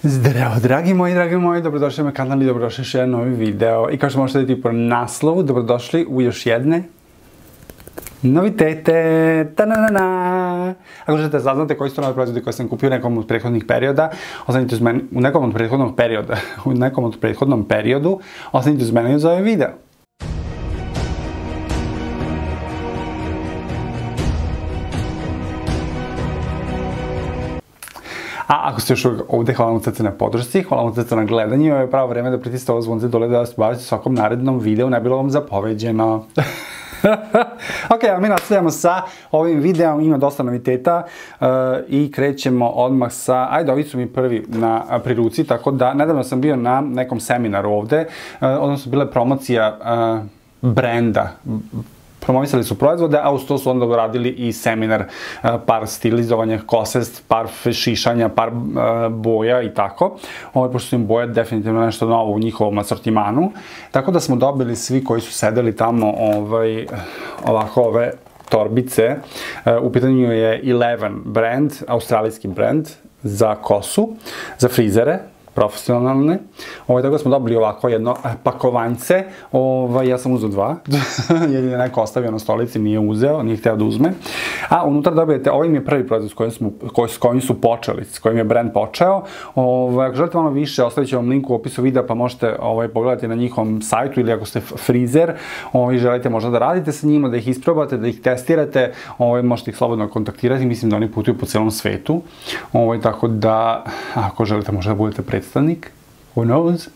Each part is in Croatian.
Zdravo, dragi moji, dobrodošli na kanal i dobrodošli još jedan novi video. I kao što možete vidjeti po naslovu, dobrodošli u još jedne novitete. Ta-na-na-na! Ako želite saznate koji su novi proizvodi koje sam kupio u nekom od prethodnih perioda, ostanite uz mene u nekom od prethodnom periodu, ostanite uz mene za ovaj video. A ako ste još ovdje, hvala vam srce na podršci, hvala vam srce na gledanju, ovo je pravo vreme da pritisnete ovo zvonce dole da vas bavite svakom narednom videu, ne bilo vam zapoveđeno. Ok, a mi nastavljamo sa ovim videom, ima dosta noviteta i krećemo odmah sa, ajde, ovi su mi prvi pri ruci, tako da nedavno sam bio na nekom seminaru ovde, odnosno bila je promocija brenda. Promovisali su proizvode, a uz to su onda uradili i seminar, par stilizovanja kose, par šišanja, par boja i tako. Pošto su im boje definitivno nešto novo u njihovom asortimanu. Tako da smo dobili svi koji su sedeli tamo ovako ove torbice. U pitanju je Eleven brand, australijski brand za kosu, za frizere profesionalne. Tako da smo dobili ovako jedno pakovanjce. Ja sam uzeo dva, jer je neko ostavio na stolici, nije uzeo, nije hteo da uzme. A unutra dobijete, ovaj mi je prvi proizvod s kojim su počeli, s kojim je brand počeo. Ako želite malo više, ostavit ću vam link u opisu videa, pa možete pogledati na njihovom sajtu, ili ako ste frizer i želite možda da radite sa njima, da ih isprobate, da ih testirate, možete ih slobodno kontaktirati, mislim da oni putuju po celom svetu. Tako da, ako želite možda da budete predstavnik, who knows.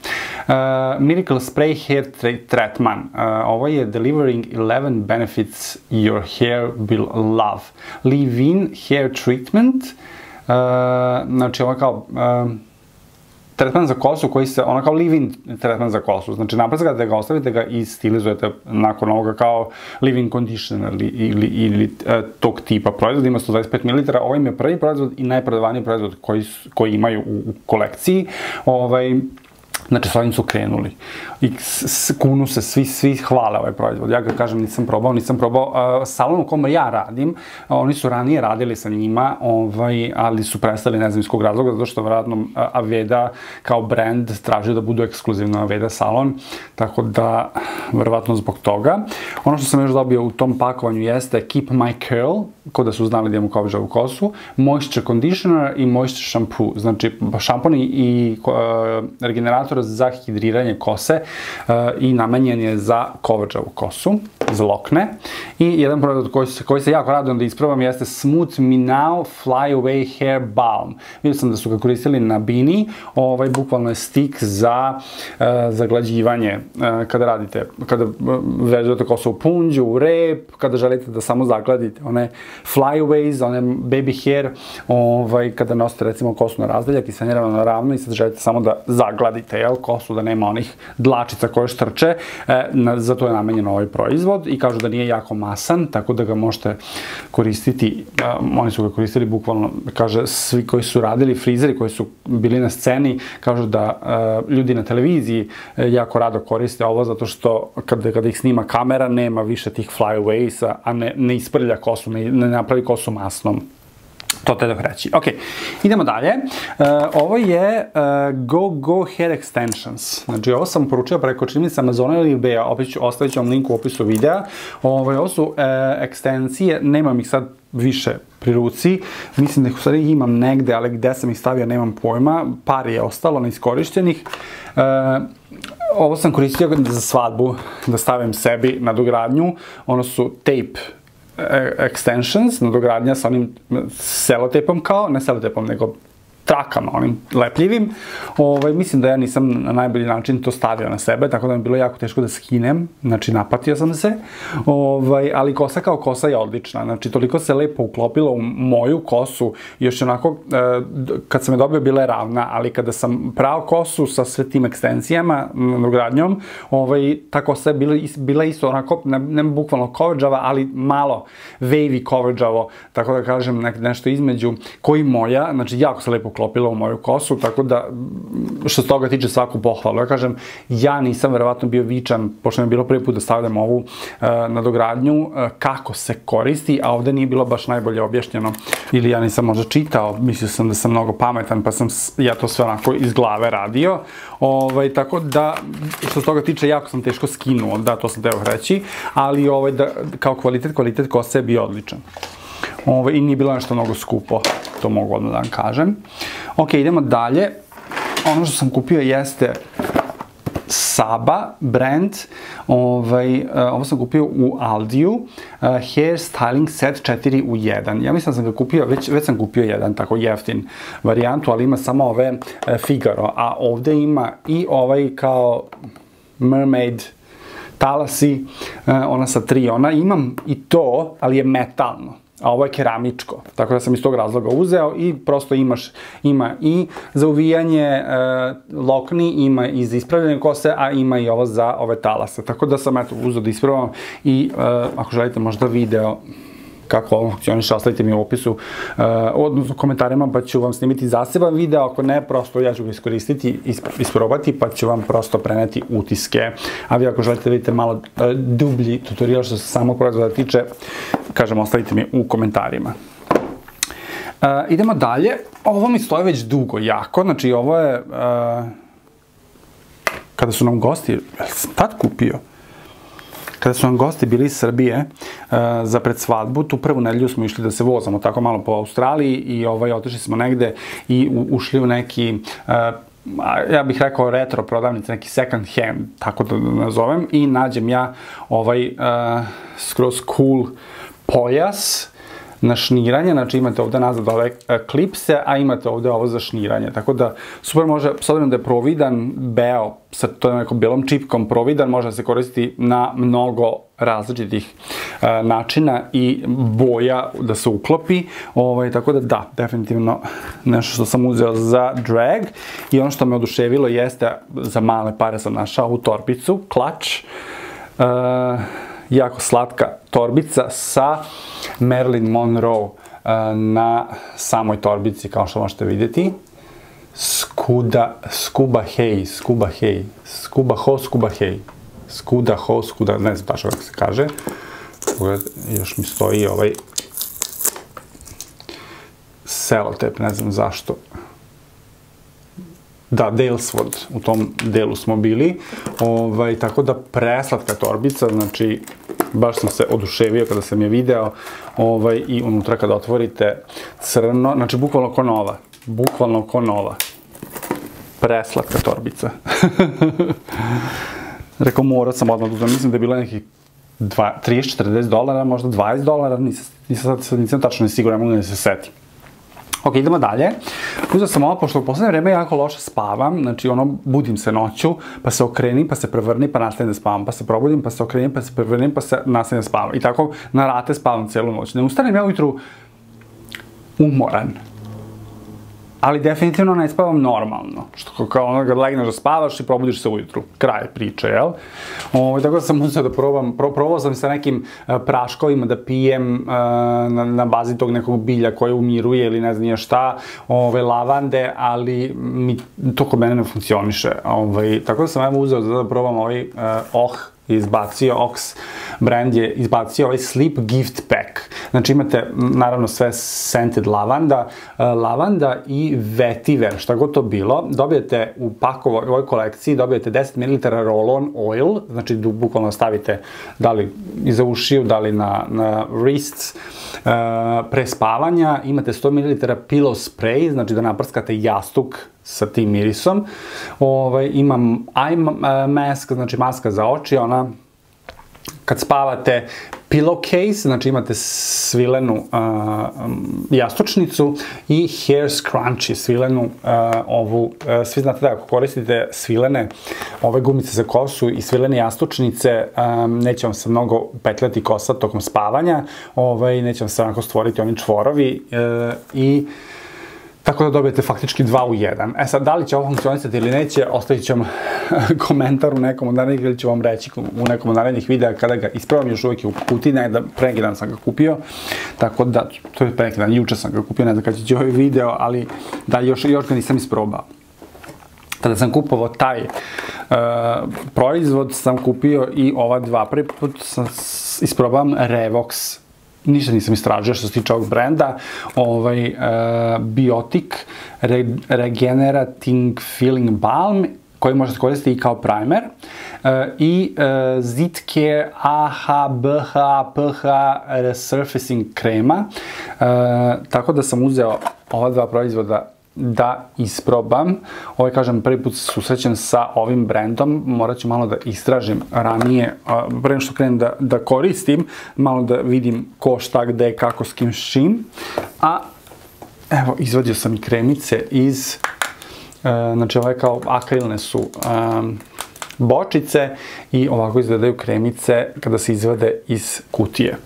Miracle Spray Hair Tretman. Ovo je Delivering 11 Benefits Your Hair Will Love. Leave-in Hair Treatment. Znači, ovo kao tretman za kosu koji se, ono kao leave-in tretman za kosu. Znači, naprezgate ga, ostavite ga i stilizujete nakon ovoga kao leave-in conditioner ili tog tipa proizvoda. Ima 125 ml. Ovo im je prvi proizvod i najprodavaniji proizvod koji imaju u kolekciji. Znači, s ovim su krenuli. I kunu se, svi hvale ovaj proizvod. Ja ga kažem, nisam probao. Salon u kome ja radim, oni su ranije radili sa njima, ali su prestali, ne znam iz kog razloga, zato što vjerojatno Aveda kao brand traži da budu ekskluzivno Aveda salon, tako da, vjerojatno zbog toga. Ono što sam još dobio u tom pakovanju jeste Keep My Curl, ko da su znali da imamo kovežavu kosu, Moisture Conditioner i Moisture Shampoo. Znači, šampon i regenerator za hidriranje kose i namenjen je za kovrđavu kosu, za lokne. I jedan proizvod koji se jako radujem da isprobam jeste Smooth Me Now Fly Away Hair Balm. Vidio sam da su ga koristili na bini, bukvalno je stik za zaglađivanje kada radite, kada vezujete kosu u punđu, u rep, kada želite da samo zagladite one flyaways, one baby hair, kada nosite recimo kosu na razdeljak i sanirano na ravno i sad želite samo da zagladite kosu, da nema onih dlačica koje štrče, za to je namenjen ovaj proizvod i kažu da nije jako masan, tako da ga možete koristiti, oni su ga koristili bukvalno, kaže, svi koji su radili, frizeri koji su bili na sceni, kažu da ljudi na televiziji jako rado koriste ovo, zato što kada ih snima kamera, nema više tih flyaways, a ne isprlja kosu, ne napravi kosu masnom. To te dok reći. Ok, idemo dalje. Ovo je Go Hair Extensions. Znači, ovo sam poručio preko činjenica Amazona ili eBaya, ostavit ću vam link u opisu videa. Ovo su ekstencije, nemam ih sad više pri ruci, mislim da ih u stvari imam negde, ali gde sam ih stavio nemam pojma, par je ostalo neiskorišćenih. Ovo sam koristio za svadbu, da stavim sebi na dogradnju, ono su tape extensions, nadogradnja sa onim selotepom kao, ne selotepom, nego trakama, onim lepljivim. Mislim da ja nisam na najbolji način to stavio na sebe, tako da mi je bilo jako teško da skinem, znači napatio sam se, ali kosa kao kosa je odlična, znači toliko se lepo uklopilo u moju kosu, još onako, kad sam je dobio bila je ravna, ali kada sam prao kosu sa sve tim ekstenzijama, nadogradnjom, ta kosa je bila isto onako, ne bukvalno coverage-ava, ali malo wavy coverage-avo, tako da kažem nešto između, koji moja, znači jako se lepo uklopila u moju kosu, tako da što se toga tiče svaku pohvalu. Ja kažem, ja nisam verovatno bio vičan, pošto mi je bilo prvi put da stavljam ovu nadogradnju, kako se koristi, a ovde nije bilo baš najbolje objašnjeno, ili ja nisam možda čitao, mislio sam da sam mnogo pametan, pa sam ja to sve onako iz glave radio, tako da, što se toga tiče, jako sam teško skinuo, da, to sam teo reći, ali kao kvalitet kose je bio odličan. I nije bilo nešto mnogo skupo, to mogu odmah da vam kažem. Ok, idemo dalje. Ono što sam kupio jeste Saba brand. Ovo sam kupio u Aldiju. Hair styling set 4 u 1. Ja mislim da sam ga kupio, već sam kupio jedan tako jeftin varijantu, ali ima samo ove Figaro. A ovde ima i ovaj kao mermaid talasi, ona sa 3. Ona imam i to, ali je metalno. A ovo je keramičko, tako da sam iz tog razloga uzeo i prosto ima i za uvijanje lokni, ima i za ispravljanje kose, a ima i ovo za ove talase. Tako da sam uzeo da ispravam i ako želite možda video kako ovo funkcioniše, ostavite mi u opisu, odnosno u komentarima, pa ću vam snimiti zaseban video, ako ne, prosto ja ću ga iskoristiti, isprobati, pa ću vam prosto preneti utiske. A vi ako želite da vidite malo dublji tutorial što se samog proizvoda tiče, kažem, ostavite mi u komentarima. Idemo dalje. Ovo mi stoje već dugo, jako, znači ovo je, kada su nam gosti, sam tad kupio? Kada su nam gosti bili iz Srbije za pred svadbu, tu prvu nedelju smo išli da se vozamo tako malo po Australiji i otišli smo negde i ušli u neki, ja bih rekao retro prodavnice, neki second hand, tako da nazovem, i nađem ja skroz cool pojas na šniranje, znači imate ovde nazad ove klipse, a imate ovde ovo za šniranje, tako da super može, s obzirom da je providan, beo, sa to nekom belom čipkom providan, može da se koristi na mnogo različitih načina i boja da se uklopi, tako da, definitivno nešto što sam uzeo za drag. I ono što me oduševilo jeste, za male pare sam našao ovu torbicu, Clutch, jako slatka torbica sa Marilyn Monroe na samoj torbici, kao što možete vidjeti. Scuda Ho, ne znam tačno kako se kaže. Još mi stoji ovaj selotep, ne znam zašto. Da, Dalesford, u tom delu smo bili, tako da preslatka torbica, znači baš sam se oduševio kada sam je video, i unutra kada otvorite crno, znači bukvalno ko nova, preslatka torbica. Rekao, morao sam odmah uzmem, mislim da je bilo nekih $30-40, možda $20, nisam tačno siguran, mogu da se setim. Ok, idemo dalje. Uzeo sam ovo, pošto u poslednje vreme jako loše spavam, znači budim se noću, pa se okrenim, pa se prevrnim, pa nastavim da spavam, pa se probudim, pa se okrenim, pa se prevrnim, pa se nastavim da spavam. I tako na rate spavam celu noć. Ne ustanem ja ujutru umoran, ali definitivno ne spavam normalno. Što kao ono kad legneš da spavaš i probudiš se ujutru. Kraj priče, jel? Tako da sam uzeo da probao sam sa nekim praškovima da pijem na bazi tog nekog bilja koje umiruje ili ne znam nije šta, lavande, ali to kod mene ne funkcioniše. Tako da sam evo uzeo da probam ovaj Ox brand je izbacio ovaj Sleep Gift Pack. Znači imate, naravno, sve scented lavanda i vetiver, šta god to bilo. Dobijete u ovoj kolekciji, dobijete 10 ml roll-on oil, znači bukvalno stavite da li iza ušiju, da li na wrists, pre spavanja. Imate 100 ml pillow spray, znači da naprskate jastuk sa tim mirisom. Imam eye mask, znači maska za oči, ona kad spavate, pillowcase, znači imate svilenu jastučnicu i hair scrunchie, svilenu ovu, svi znate da ako koristite svilene ove gumice za kosu i svilene jastučnice, neće vam se mnogo petljati kosa tokom spavanja, neće vam se onako stvoriti oni čvorovi i Tako da dobijete faktički 2 u 1. E sad, da li će ovo funkcionisati ili neće, ostavit ću vam komentar u nekom od narednih ili ću vam reći u nekom od narednih videa kada ga isprobam, još uvijek je u kutiji, pre neki dan sam ga kupio, tako da, to je pre neki dan, juče sam ga kupio, ne znam kada će ovaj video, ali da, još ga nisam isprobao. Kada sam kupovao taj proizvod, sam kupio i ova dva. Prvi put sam isprobam Revox. Ništa nisam istražio što se tiče ovog brenda. Biotic Regenerating Filling Balm, koji možete koristiti i kao primer. I Zitke AHBH Resurfacing krema. Tako da sam uzeo ova dva proizvoda da isprobam. Kažem, prvi put se susrećem sa ovim brendom, morat ću malo da istražim ranije, pre nego što krenem da koristim, malo da vidim ko, šta, gde, kako, s kim, s čim. A, evo, izvadio sam i kremice iz, znači ove kao akrilne su bočice i ovako izgledaju kremice kada se izvade iz kutije.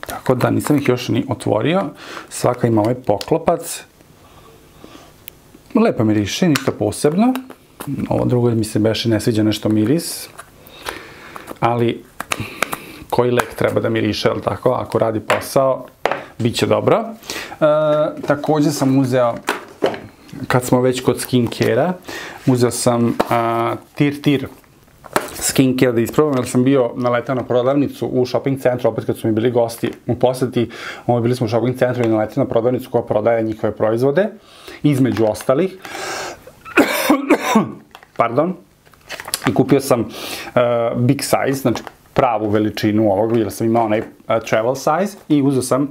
Tako da nisam ih još ni otvorio, svaka ima ovaj poklopac. Lepo miriše, ništa posebno. Ovo drugo mi se baš ne sviđa nešto miris. Ali, koji lek treba da miriše, ali tako? Ako radi posao, bit će dobro. Također sam uzeo, kad smo već kod skincare-a, uzeo sam Tir skincare da isprobam, jer sam bio naletao na prodavnicu u shopping centru, opet kad su mi bili gosti u poseti, bili smo u shopping centru i naletao na prodavnicu koja prodaje njihove proizvode, između ostalih. Pardon. I kupio sam big size, znači pravu veličinu ovog, jer sam imao onaj travel size, i uzeo sam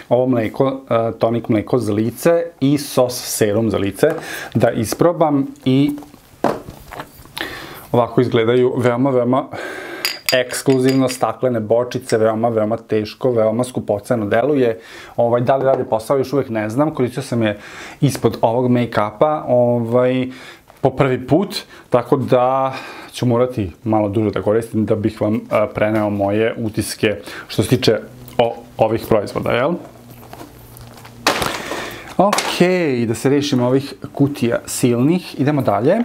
ovo mleko, tonik mleko za lice i sos serum za lice da isprobam i ovako izgledaju veoma ekskluzivno, staklene bočice, veoma teško, veoma skupoceno deluje. Da li radi posao, još uvijek ne znam, koristio sam je ispod ovog make-upa po prvi put, tako da ću morati malo duže da koristim da bih vam preneo moje utiske što se tiče ovih proizvoda, jel? Ok, da se rešimo ovih kutija silnih, idemo dalje.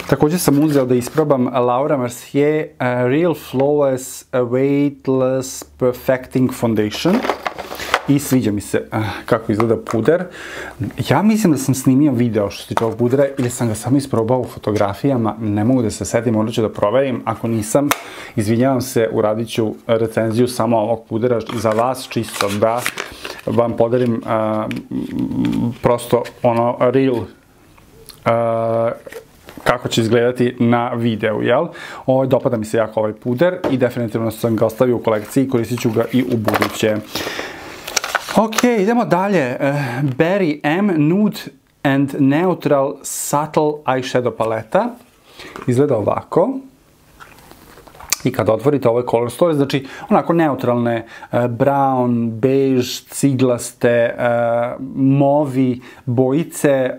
Također sam uzeo da isprobam Laura Mercier Real Flawless Weightless Perfecting Foundation i sviđa mi se kako izgleda puder. Ja mislim da sam snimio video što se tiče ovog pudera ili sam ga samo isprobao u fotografijama, ne mogu da se setim, možda ću da proverim, ako nisam, izvinjavam se, uradit ću recenziju samo ovog pudera za vas, čisto da vam podarim prosto real kako će izgledati na videu, jel? Dopada mi se jako ovaj puder i definitivno sam ga ostavio u kolekciji i koristit ću ga i u buduće. Ok, idemo dalje. Barry M Nude and Neutral Subtle Eyeshadow paleta. Izgleda ovako. I kada otvorite ovo je color story, znači onako neutralne, brown, beige, ciglaste, movi, bojice,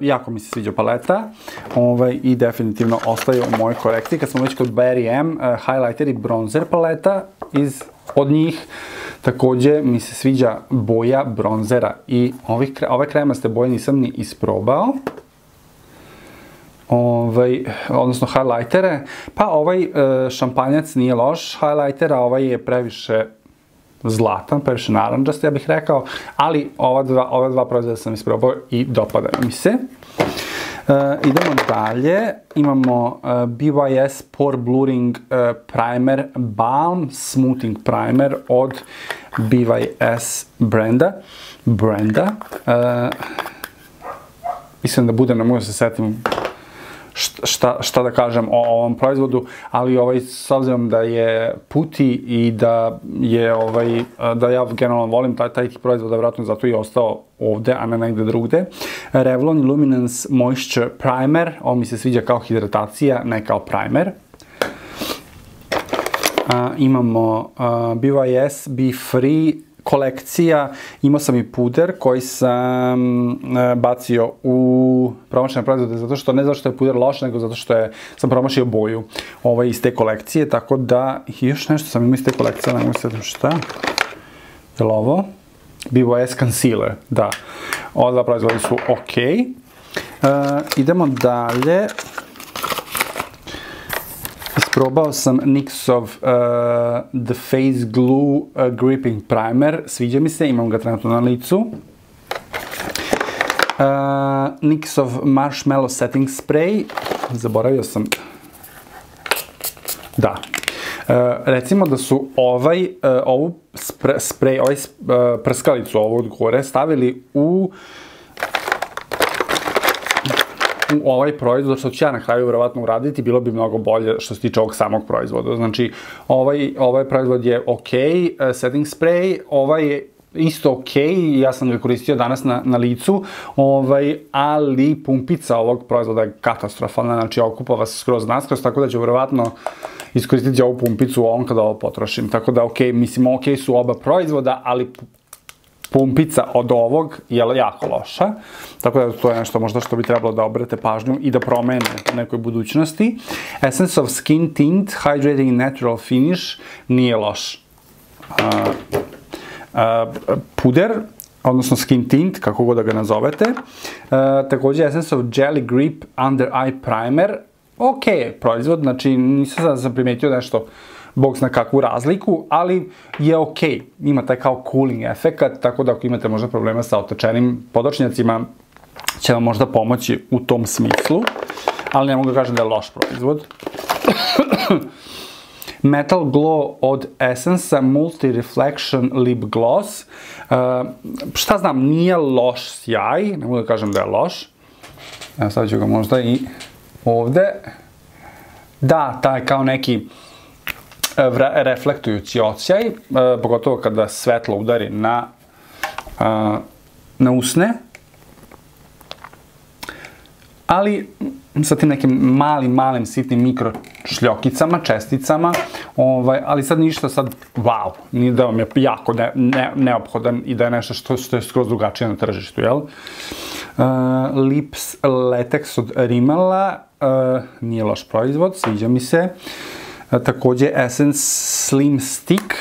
jako mi se sviđa paleta i definitivno ostaje u mojoj kolekciji. Kad smo već kod Barry M, highlighter i bronzer paleta od njih, također mi se sviđa boja bronzera i ove kremaste boje nisam ni isprobao. Odnosno highlightere, pa ovaj šampanjac nije loš highlighter, a ovaj je previše zlatan, previše naranđast, ja bih rekao, ali ova dva proizvoda sam isprobao i dopadaju mi se. Idemo dalje, imamo BYS Pore Blurring Primer Balm Smoothing Primer od BYS brenda. Mislim da bude, ne mogu se setim šta da kažem o ovom proizvodu, ali s obzirom da je puti i da ja generalno volim taj tip proizvoda, vjerojatno zato i ostao ovde, a ne negde drugde. Revlon Luminance Moisture Primer, ovo mi se sviđa kao hidratacija, ne kao primer. Imamo BYS Be Free kolekcija, imao sam i puder koji sam bacio u promašene proizvode, ne zato što je puder loš, nego zato što sam promašio boju iz te kolekcije, tako da još nešto sam imao iz te kolekcije, ne mogu se sjetim šta. Je li ovo? BYS Concealer, da. Ova dva proizvoda su ok. Idemo dalje. Isprobao sam NYXov The Face Glue Gripping Primer. Sviđa mi se, imam ga trenutno na licu. NYXov Marshmallow Setting Spray. Zaboravio sam. Da. Recimo da su ovu sprej, prskalicu ovu od gore stavili u ovaj proizvod, što ću ja na kraju vjerovatno uraditi, bilo bi mnogo bolje što se tiče ovog samog proizvoda. Znači, ovaj proizvod je ok, setting spray, ovaj je isto ok, ja sam ga koristio danas na licu, ali pumpica ovog proizvoda je katastrofalna, znači okupa vas skroz naskroz, tako da ću vjerovatno iskoristiti ovu pumpicu u ovom kada ovo potrošim. Tako da, ok, mislim, ok su oba proizvoda, ali pumpica od ovog je jako loša. Tako da to je nešto možda što bi trebalo da obrate pažnju i da promene u nekoj budućnosti. Essence of Skin Tint Hydrating Natural Finish nije loš. Puder, odnosno skin tint, kako god da ga nazovete. Također Essence of Jelly Grip Under Eye Primer. Ok, proizvod, znači nisam sam primetio nešto bog zna kakvu razliku, ali je ok. Ima taj kao cooling efekat, tako da ako imate možda problema sa otočenim podočnjacima, će vam možda pomoći u tom smislu, ali ne mogu da kažem da je loš proizvod. Metal Glow od Essence Multi Reflection Lip Gloss. Šta znam, nije loš sjaj, ne mogu da kažem da je loš. Evo sad ću ga možda i ovde. Da, taj kao neki reflektujući osjaj, pogotovo kada svetlo udari na usne. Ali sa tim nekim malim sitnim mikro šljokicama, česticama, ali sad ništa sad, wow, nije da vam je jako neophodan i da je nešto što je skroz drugačije na tržištu, jel? Lips Latex od Rimmela, nije loš proizvod, sviđa mi se. Također Essence Slim Stick,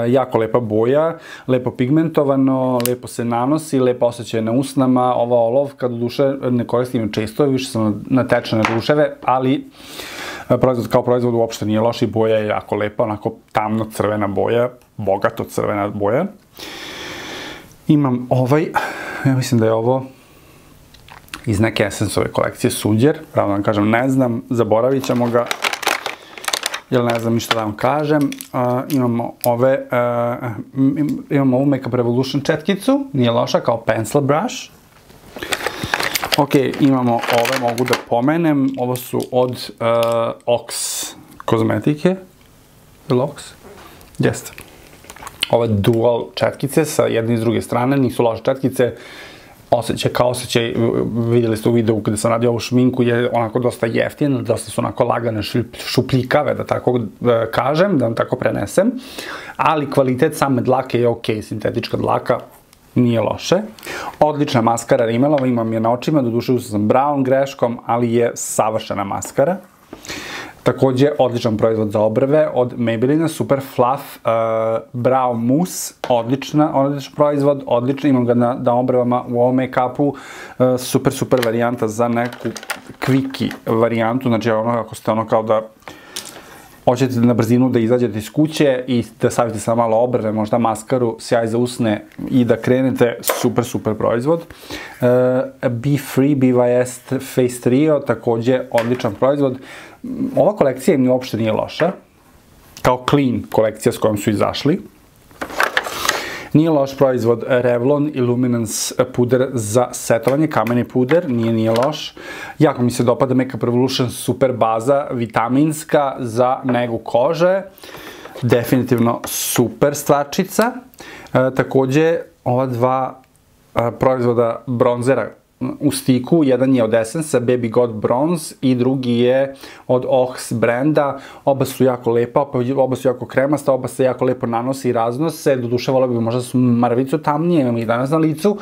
jako lepa boja, lepo pigmentovano, lepo se nanosi, lepo osjećaj na usnama. Ova olovka, do duše, ne koristim često, više sam na tečne duševe, ali proizvod kao proizvod uopšte nije loš i boja je jako lepa, onako tamno crvena boja, bogato crvena boja. Imam ja mislim da je ovo iz neke Essence-ove kolekcije Suđer, pravno vam kažem, ne znam, zaboravit ćemo ga, jer ne znam ništa da vam kažem. Imamo ovu Makeup Revolution četkicu, nije loša, kao pencil brush. Ok, imamo ove, mogu da pomenem, ovo su od Ox kozmetike. Ili Ox? Jeste. Ove dual četkice sa jedne i s druge strane, nisu loše četkice. Osjećaj kao osjećaj, vidjeli ste u videu kada sam radio ovu šminku, je onako dosta jeftina, dosta su onako lagane, šupljikave, da tako kažem, da vam tako prenesem. Ali kvalitet same dlake je ok, sintetička dlaka nije loše. Odlična maskara Rimmelova, imam je na očima, doduše uzeo sam brown greškom, ali je savršena maskara. Također, odličan proizvod za obrve od Maybelline, Super Fluff Brow Mousse, odličan proizvod, odličan, imam ga na obrvama u ovom make-upu, super varijanta za neku kviki varijantu, znači ako ste ono kao da hoćete na brzinu da izađete iz kuće i da stavite samo malo obrve, možda maskaru, sjaj za usne i da krenete, super proizvod. Be Free BYS Face Trio, također odličan proizvod. Ova kolekcija im uopšte nije loša, kao clean kolekcija s kojom su izašli. Nije loš proizvod Revlon Illuminance puder za setovanje, kameni puder, nije loš. Jako mi se dopada Makeup Revolution super baza, vitaminska za negu kože. Definitivno super stvarčica. Također, ova dva proizvoda bronzera u stiku, jedan je od Essence, Baby God Bronze, i drugi je od Ox brenda. Oba su jako lepa, oba su jako kremasta, oba se jako lepo nanose i raznose. Doduše, volio bih možda su mrvicu tamnije, imam ih danas na licu,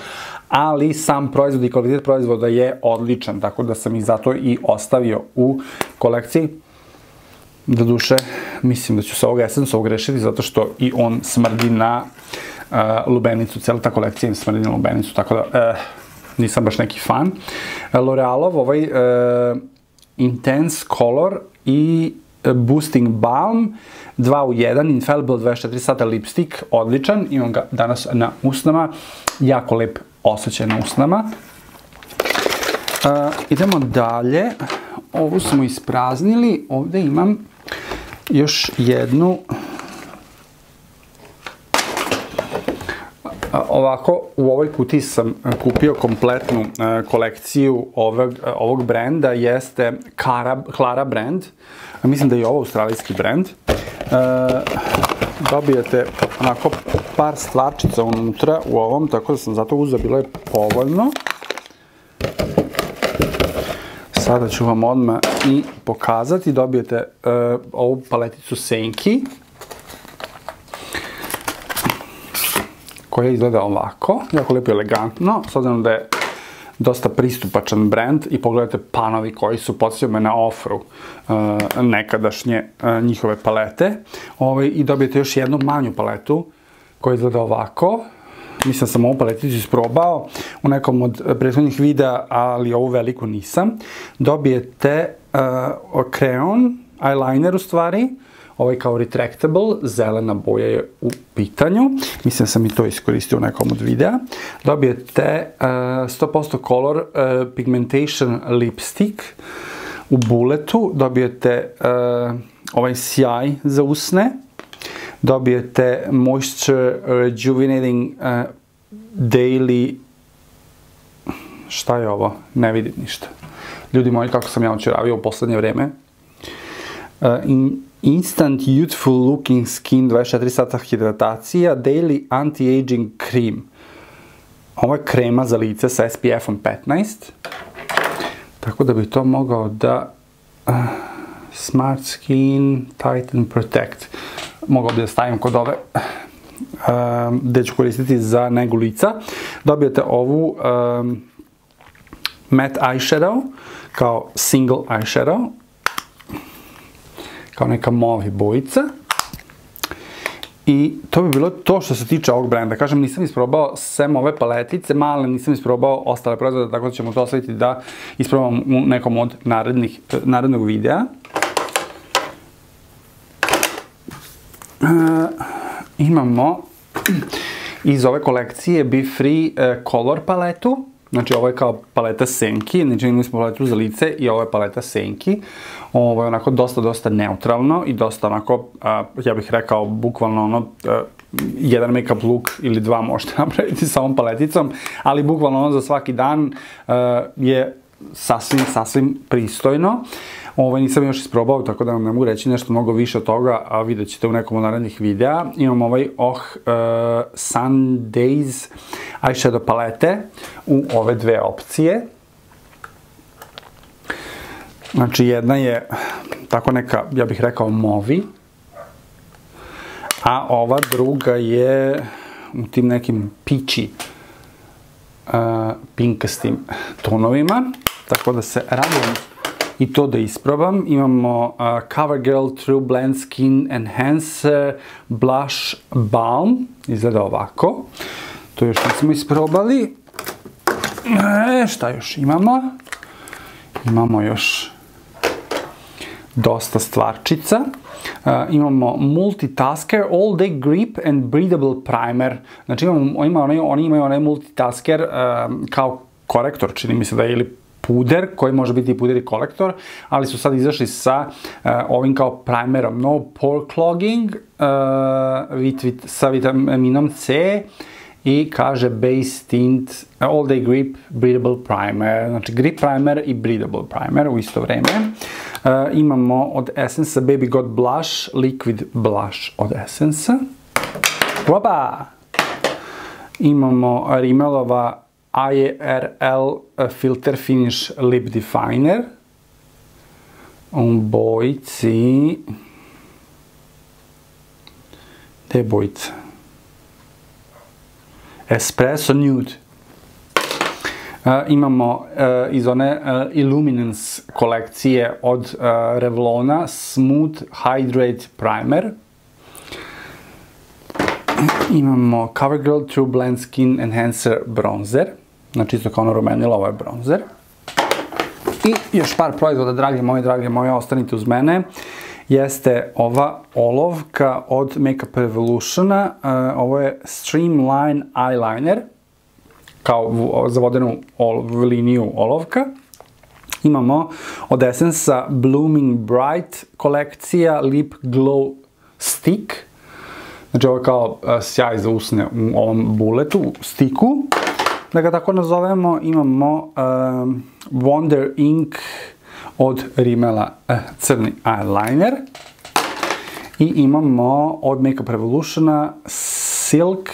ali sam proizvod i kvalitet proizvoda je odličan, tako da sam ih zato i ostavio u kolekciji. Doduše, mislim da ću se ovog Essence ogrešiti, zato što i on smrdi na lubenicu, cijela ta kolekcija im smrdi na lubenicu, tako da nisam baš neki fan. L'Orealov ovaj Intense Color i Boosting Balm 2 u 1, Infallible 24 sata lipstick, odličan, imam ga danas na usnama, jako lep osjećaj na usnama. Idemo dalje, ovu smo ispraznili, ovdje imam još jednu, ovako u ovoj kutiji sam kupio kompletnu kolekciju ovog brenda, jeste Clara brand, mislim da je ovo australijski brend. Dobijete onako par stvarčica unutra u ovom, tako da sam zato uzeo, bilo je povoljno. Sada ću vam odmah i pokazati, dobijete ovu paleticu Senki, koja izgleda ovako, jako lijepo i elegantno, s obzirom da je dosta pristupačan brand i pogledajte panovi koji su podsjetili me na Ofru nekadašnje njihove palete. I dobijete još jednu manju paletu koja izgleda ovako. Mislim sam ovu paleticu isprobao u nekom od prethodnih videa, ali ovu veliku nisam. Dobijete kreon, eyeliner u stvari, ovaj kao retractable, zelena boja je u pitanju. Mislim sam i to iskoristio u nekom od videa. Dobijete 100% color pigmentation lipstick u bulletu. Dobijete ovaj sjaj za usne. Dobijete Moisture Rejuvenating Daily... Šta je ovo? Ne vidim ništa. Ljudi moji, kako sam ja očeravio u poslednje vreme. Instant Youthful Looking Skin 24 sata hidratacija Daily Anti-Aging Cream. Ovo je krema za lice sa SPF-om 15. Tako da bi to mogao da... Smart Skin Tighten Protect. Mogao bi da stavim kod ove gde ću koristiti za negu lica. Dobijete ovu matte eyeshadow kao single eyeshadow, kao neka movi bojica. I to bi bilo to što se tiče ovog brenda. Kažem, nisam isprobao sem ove paletice, male, nisam isprobao ostale proizvode, tako da ćemo to ostaviti da isprobam u nekom od narednog videa. Imamo iz ove kolekcije Be Free Color paletu. Znači ovo je kao paleta Senki, znači imali smo paletu za lice i ovo je paleta Senki. Ovo je onako dosta neutralno i dosta onako, ja bih rekao, bukvalno ono, jedan make-up look ili dva možete napraviti sa ovom paleticom, ali bukvalno ono za svaki dan je sasvim pristojno. Nisam još isprobao, tako da vam ne mogu reći nešto mnogo više od toga, a vidjet ćete u nekom od narednih videa. Imam ovaj Sundays eyeshadow palete u ove dve opcije. Znači jedna je tako neka, ja bih rekao, movi, a ova druga je u tim nekim peachy pinkastim tonovima, tako da se radujem i to da isprobam. Imamo CoverGirl True Blend Skin Enhancer Blush Balm, izgleda ovako. To još nismo isprobali. Šta još imamo? Imamo još dosta stvarčica. Imamo Multitasker All Day Grip and Breathable Primer. Znači oni imaju onaj multitasker kao korektor, čini mi se da je ili puder, koji može biti i puder i kolektor, ali su sad izašli sa ovim kao primerom No Pore Clogging sa vitaminom C i kaže Base Tint All Day Grip Breathable Primer. Znači grip primer i breathable primer u isto vreme. Imamo od Essence Baby Got Blush, Liquid Blush od Essence. Opa! Imamo Rimmelova IRL Filter Finish Lip Definer u bojici, gde je bojica? Espresso Nude. Imamo iz one Illuminance kolekcije od Revlona Smooth Hydrate Primer. Imamo CoverGirl True Blend Skin Enhancer Bronzer. Znači isto kao ono rumenilo, ovo je bronzer. I još par proizvoda, dragi moji, ostanite uz mene. Jeste ova olovka od Makeup Revolutiona. Ovo je Streamline Eyeliner. Kao za vodenu liniju olovka. Imamo od Essence-a Blooming Bright kolekcija Lip Glow Stick. Znači ovo je kao sjaj za usne u ovom buletu, stiku. Da ga tako nazovemo, imamo Wonder Ink od Rimmela crni eyeliner. I imamo od Makeup Revolutiona Silk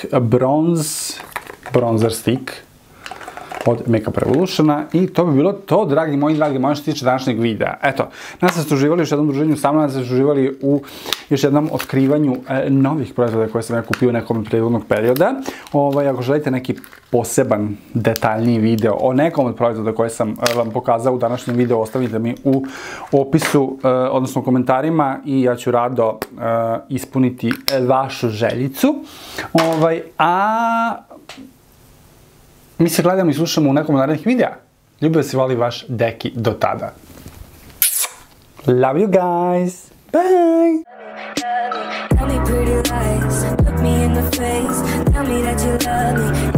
Bronzer Stick od Makeup Revolutiona i to bi bilo to, dragi moji, što se tiče današnjeg videa. Eto, nas ste uživali u još jednom druženju sa mnom, nas ste uživali u još jednom otkrivanju novih proizvoda koje sam ja kupio nekom prethodnog perioda. Ako želite neki poseban, detaljniji video o nekom od proizvoda koje sam vam pokazao u današnjem videu, ostavite mi u opisu, odnosno u komentarima i ja ću rado ispuniti vašu željicu. Mi se gledamo i slušamo u nekom od narednih videa. Ljubio se voli vaš Deki do tada. Love you guys. Bye. Tell me pretty lies, look me in the face, tell me that you love me.